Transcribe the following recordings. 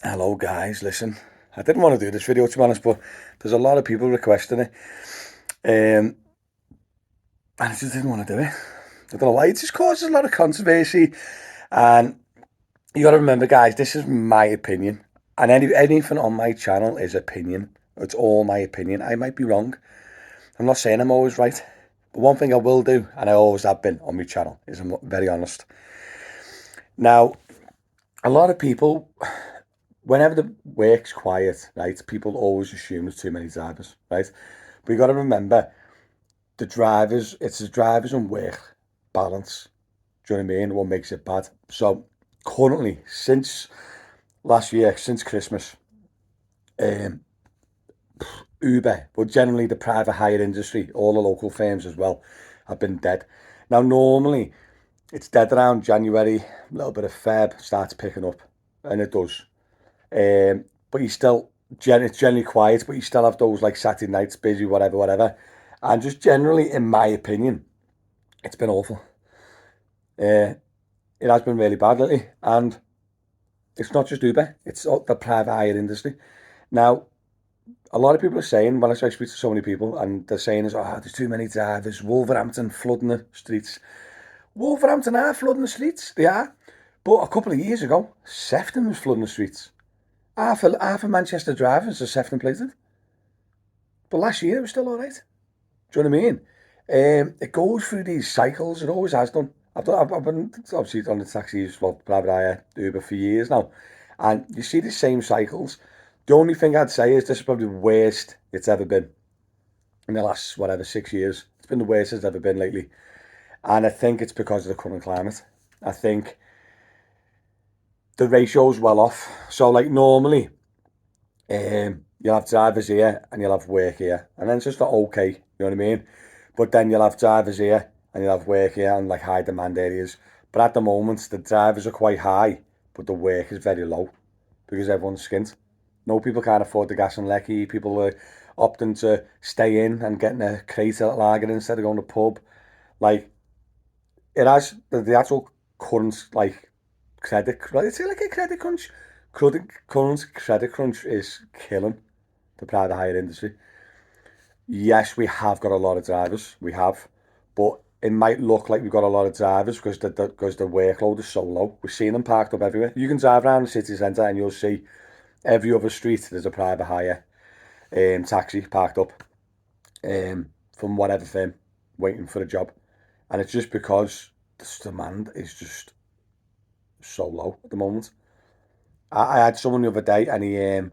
Hello guys, listen, I didn't want to do this video to be honest, but there's a lot of people requesting it, and I just didn't want to do it. I don't know why, it just causes a lot of controversy, and you got to remember guys, this is my opinion, and anything on my channel is opinion. It's all my opinion. I might be wrong. I'm not saying I'm always right, but one thing I will do, and I always have been on my channel, is I'm very honest. Now, a lot of people, whenever the work's quiet, right, people always assume there's too many drivers, right? But you got to remember, it's the drivers and work balance. Do you know what I mean? What makes it bad? So currently, since last year, since Christmas, um, Uber, but generally the private hire industry, all the local firms as well, have been dead. Now, normally it's dead around January, a little bit of Feb starts picking up, and it does. But you still, it's generally quiet, but you still have those like Saturday nights busy, whatever, whatever. And just generally, in my opinion, it's been awful. Uh, it has been really bad lately. And it's not just Uber, it's the private hire industry. Now, a lot of people are saying, when I speak to so many people, and they're saying, oh, there's too many drivers, Wolverhampton flooding the streets. Wolverhampton are flooding the streets, they are. But a couple of years ago, Sefton was flooding the streets. Half of Manchester drivers are Sefton plated. But last year it was still all right. Do you know what I mean? It goes through these cycles. It always has done. I've been obviously on the taxis, well, private hire, Uber for years now. And you see the same cycles. The only thing I'd say is this is probably the worst it's ever been in the last, whatever, 6 years. It's been the worst it's ever been lately. And I think it's because of the current climate. I think the ratio's well off. So, like, normally, you'll have drivers here and you'll have work here. And then it's just not okay, you know what I mean? But then you'll have drivers here and you'll have work here and like high demand areas. But at the moment, the drivers are quite high, but the work is very low because everyone's skint. No, people can't afford the gas and lecky. People are opting to stay in and getting a crate at lager instead of going to pub. Like, it has the actual current, like, credit, it's like a credit crunch. Current credit crunch is killing the private hire industry. Yes, we have got a lot of drivers. We have, but it might look like we've got a lot of drivers because the workload is so low. We're seeing them parked up everywhere. You can drive around the city centre and you'll see every other street there's a private hire taxi parked up from whatever firm waiting for a job, and it's just because the demand is just so low at the moment. I had someone the other day, and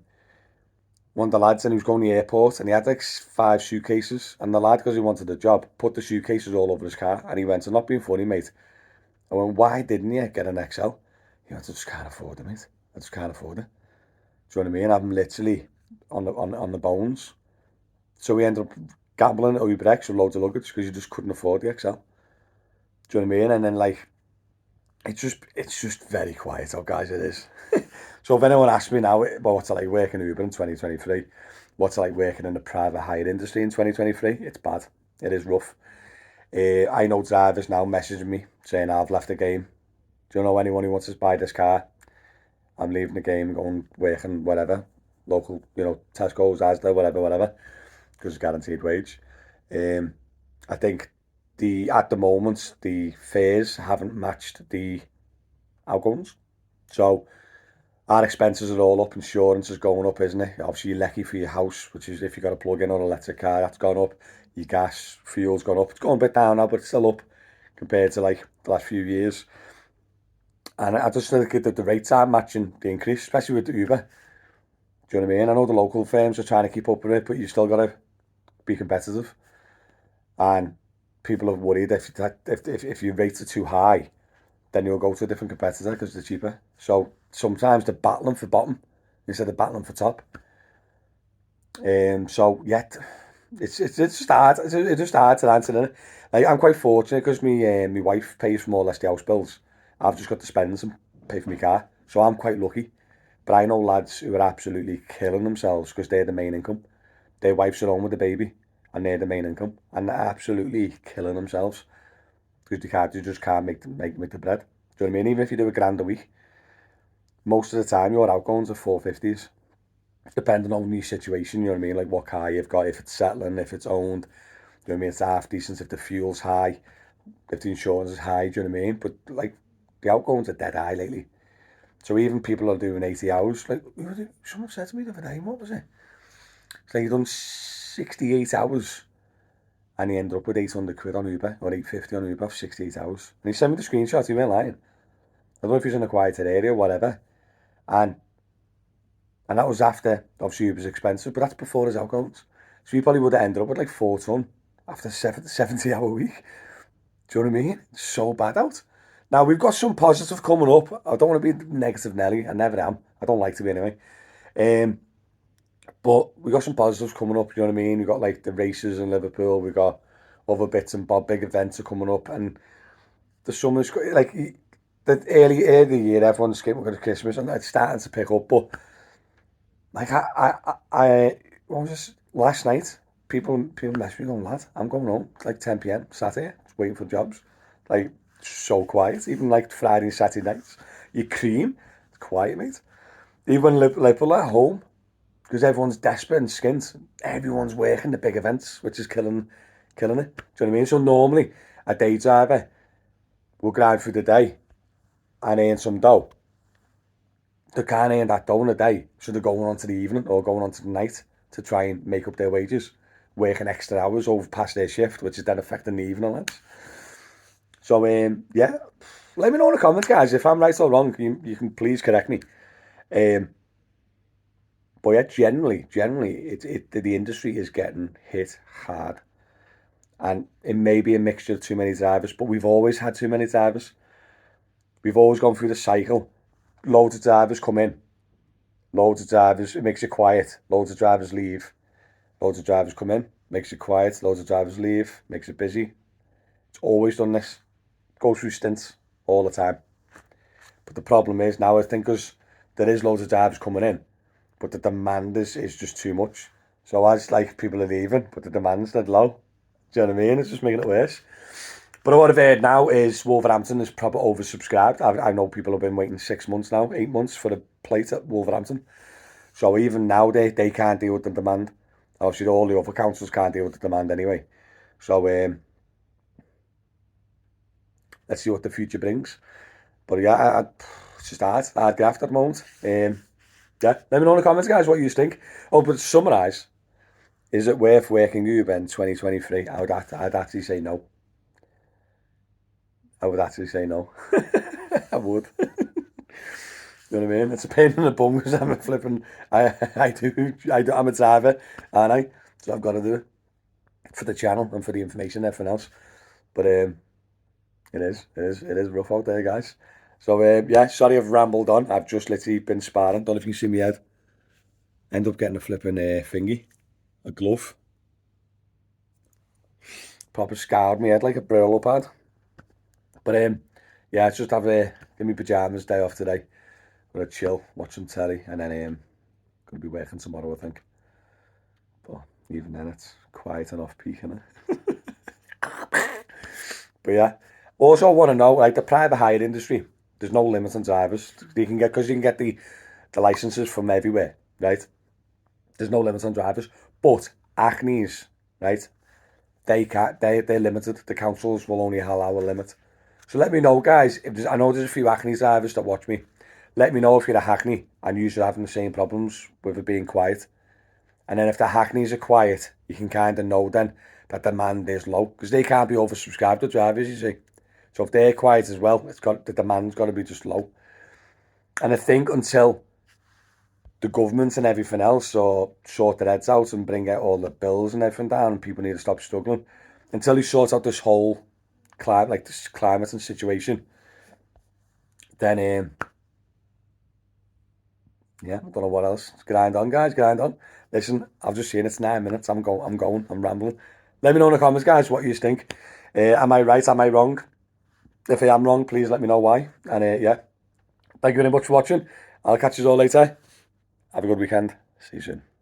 one of the lads, and he was going to the airport, and he had like 5 suitcases, and the lad, because he wanted a job, put the suitcases all over his car, and he went, "I'm not being funny, mate." I went, "Why didn't you get an XL?" He went, "I just can't afford it, mate. I just can't afford it." Do you know what I mean? I'm literally on the bones. So we ended up gambling at Uber X with loads of luggage because you just couldn't afford the XL. Do you know what I mean? And then, like, it's just very quiet out, guys. It is. So if anyone asks me now about what's it like working Uber in 2023, what's it like working in the private hire industry in 2023, it's bad. It is rough. I know drivers now messaging me saying, "I've left the game. Do you know anyone who wants to buy this car? I'm leaving the game, going working whatever, local, Tesco's, Asda, whatever, whatever, because it's guaranteed wage." Um, I think at the moment the fares haven't matched the outgoings, so our expenses are all up. Insurance is going up, isn't it? Obviously, you're lucky for your house, which is if you got a plug-in or electric car, that's gone up. Your gas, fuel's gone up. It's going a bit down now, but it's still up compared to like the last few years. And I just think that the rates aren't matching the increase, especially with the Uber. Do you know what I mean? I know the local firms are trying to keep up with it, but you still got to be competitive. And people are worried if your rates are too high, then you'll go to a different competitor because they're cheaper. So sometimes they're battling for bottom instead of battling for top. So yeah, it's just hard to answer it. Like, I'm quite fortunate because my wife pays for more or less the house bills. I've just got to spend and pay for my car, so I'm quite lucky. But I know lads who are absolutely killing themselves because they're the main income. Their wives are home with the baby, and they're the main income, and they're absolutely killing themselves because they just can't make the bread. Do you know what I mean? Even if you do a grand a week, most of the time your outgoings are 450s, depending on your situation, you know what I mean? Like what car you've got, if it's settling, if it's owned, you know what I mean? It's half decent, if the fuel's high, if the insurance is high, do you know what I mean? But like the outgoings are dead high lately. So even people are doing 80 hours. Like someone said to me the other day, what was it? It's like you done 68 hours and he ended up with 800 quid on Uber or 850 on Uber for 68 hours. And he sent me the screenshot, he went lying. I don't know if he's in a quieter area or whatever. And that was after, obviously Uber's expensive, but that's before his outgoings. So he probably would have ended up with like 4 ton after 70-hour week. Do you know what I mean? It's so bad out. Now, we've got some positive coming up. I don't want to be negative Nelly. I never am. I don't like to be anyway. But we got some positives coming up, you know what I mean? We got like the races in Liverpool. We got other bits and bob, big events are coming up. And the summer's, like, the early of the year, everyone's getting to Christmas and it's starting to pick up. But, like, what was this? Last night, people messaged me going, lad, I'm going home. It's like 10 p.m. Saturday, just waiting for jobs. Like, so quiet. Even like Friday and Saturday nights, you cream. It's quiet, mate. Even Liverpool at home, because everyone's desperate and skint. Everyone's working the big events, which is killing it. Do you know what I mean? So normally, a day driver will grind through the day and earn some dough. They can't earn that dough in a day, so they're going on to the evening or going on to the night to try and make up their wages, working extra hours over past their shift, which is then affecting the evening lads. So, yeah, let me know in the comments, guys, if I'm right or wrong. You can please correct me. But yeah, generally, the industry is getting hit hard. And it may be a mixture of too many drivers, but we've always had too many drivers. We've always gone through the cycle. Loads of drivers come in. Loads of drivers, it makes it quiet. Loads of drivers leave. Loads of drivers come in, makes it quiet. Loads of drivers leave, makes it busy. It's always done this. Goes through stints all the time. But the problem is now, I think, because there is loads of drivers coming in, but the demand is just too much. So as like people are leaving, but the demand's dead low. Do you know what I mean? It's just making it worse. But what I've heard now is Wolverhampton is proper oversubscribed. I know people have been waiting 6 months now, 8 months for a plate at Wolverhampton. So even now they can't deal with the demand. Obviously all the other councils can't deal with the demand anyway. So let's see what the future brings. But yeah, it's just hard graft at the moment. Yeah, let me know in the comments, guys, what you think. Oh, but to summarise, is it worth working Uber in 2023? I'd actually say no. I would actually say no. I would. You know what I mean? It's a pain in the bum because I'm a flipping. I'm a driver, aren't I? So I've got to do it for the channel and for the information and everything else. But it is rough out there, guys. So yeah, sorry I've rambled on. I've just literally been sparring. Don't know if you can see me head. End up getting a flipping thingy, a glove. Proper scarred me head like a Brillo pad. But yeah, it's just have give me pajamas day off today. Gonna chill, watch some telly, and then gonna be working tomorrow, I think. But even then, it's quiet and off peak, isn't it? But yeah, also want to know, like the private hire industry, there's no limit on drivers. You can get because you can get the licenses from everywhere, right? There's no limit on drivers, but Acme's, right? They can't. They're limited. The councils will only allow a limit. So let me know, guys. If I know there's a few Hackney drivers that watch me. Let me know if you're a Hackney and you're having the same problems with it being quiet. And then if the Hackneys are quiet, you can kind of know then that demand is low because they can't be oversubscribed to drivers, you see. So if they're quiet as well, the demand's got to be just low. And I think until the government and everything else sort their heads out and bring out all the bills and everything down, and people need to stop struggling, until he sorts out this whole climate and situation, then yeah, I don't know what else. Grind on, guys, grind on. Listen, I've just seen it's 9 minutes. I'm rambling. Let me know in the comments, guys, what you think. Am I right? Am I wrong? If I am wrong, please let me know why. And yeah, thank you very much for watching. I'll catch you all later. Have a good weekend. See you soon.